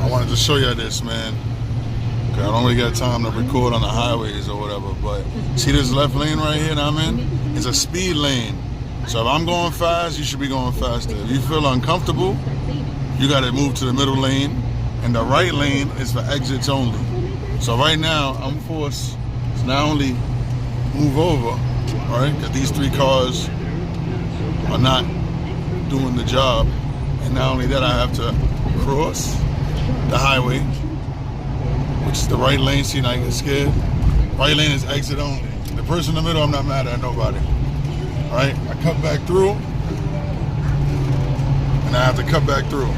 I wanted to show you this, man. I don't really got time to record on the highways or whatever, but see this left lane right here that I'm in? It's a speed lane. So if I'm going fast, you should be going faster. If you feel uncomfortable, you gotta move to the middle lane, and the right lane is for exits only. So right now, I'm forced to not only move over, right, because these three cars are not doing the job, and not only that, I have to cross the highway, which is the right lane. See, now I get scared. Right lane is exit only. The person in the middle, I'm not mad at nobody. All right, I cut back through, and I have to cut back through.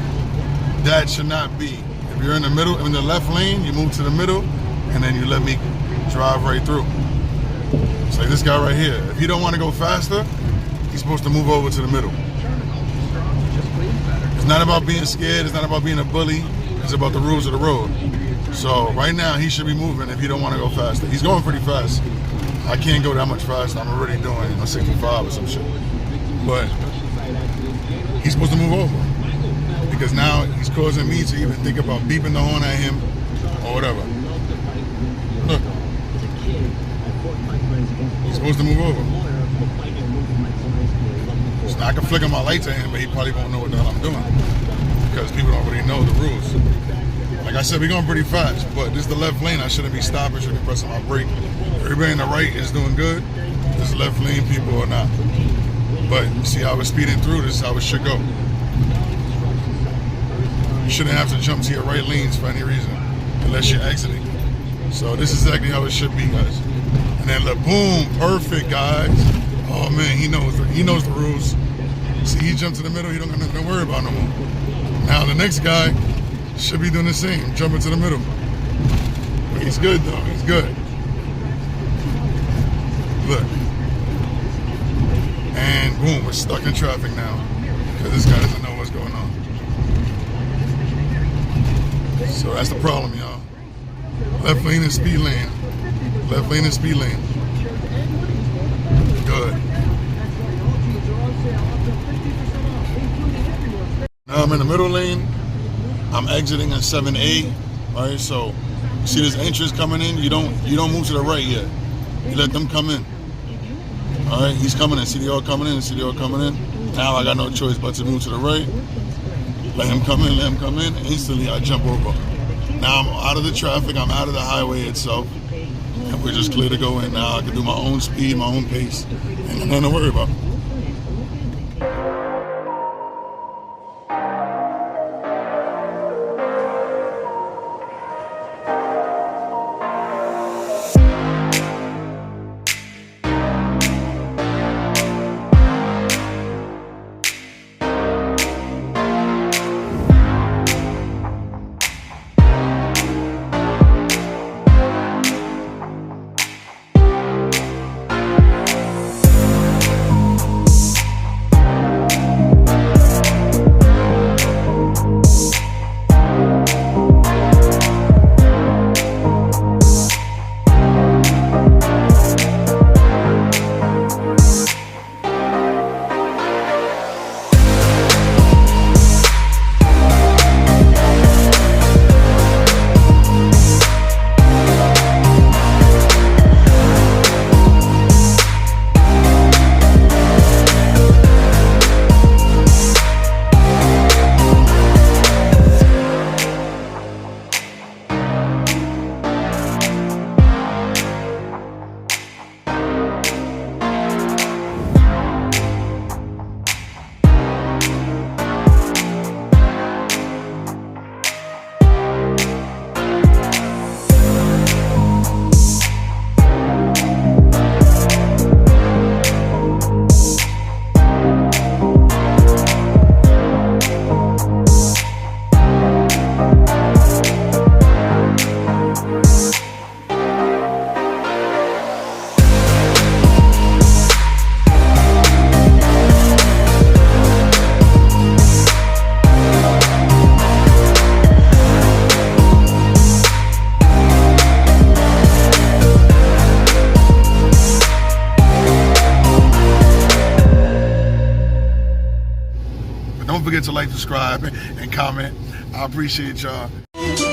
That should not be. If you're in the middle, in the left lane, you move to the middle, and then you let me drive right through. It's like this guy right here. If he don't want to go faster, he's supposed to move over to the middle. It's not about being scared. It's not about being a bully. It's about the rules of the road. So right now, he should be moving if he don't want to go faster. He's going pretty fast. I can't go that much faster. I'm already doing 65 or some shit. But he's supposed to move over, because now he's causing me to even think about beeping the horn at him or whatever. Look. He's supposed to move over. So I can flicker my lights at him, but he probably won't know what the hell I'm doing, because people don't really know the rules. Like I said, we're going pretty fast, but this is the left lane. I shouldn't be stopping, shouldn't be pressing my brake. Everybody in the right is doing good. This left lane people are not. But see how we're speeding through, this is how it should go. You shouldn't have to jump to your right lanes for any reason, unless you're exiting. So this is exactly how it should be, guys. And then look, boom, perfect, guys. Oh man, he knows the rules. See, he jumped to the middle, he don't got nothing to worry about no more. Now the next guy should be doing the same, jumping to the middle. But he's good though, he's good. Look. And boom, we're stuck in traffic now, because this guy doesn't know what's going on. So that's the problem, y'all. Left lane and speed lane. Left lane and speed lane. Good. Now I'm in the middle lane. I'm exiting in 7A. Right, so you see this entrance coming in. You don't move to the right yet. You let them come in. All right, he's coming in. CDR coming in. CDR coming in. Now I got no choice but to move to the right. Let him come in. Let him come in. Instantly I jump over. Now I'm out of the traffic. I'm out of the highway itself. And we're just clear to go in now. I can do my own speed, my own pace, and nothing to worry about. Don't forget to like, subscribe, and comment. I appreciate y'all.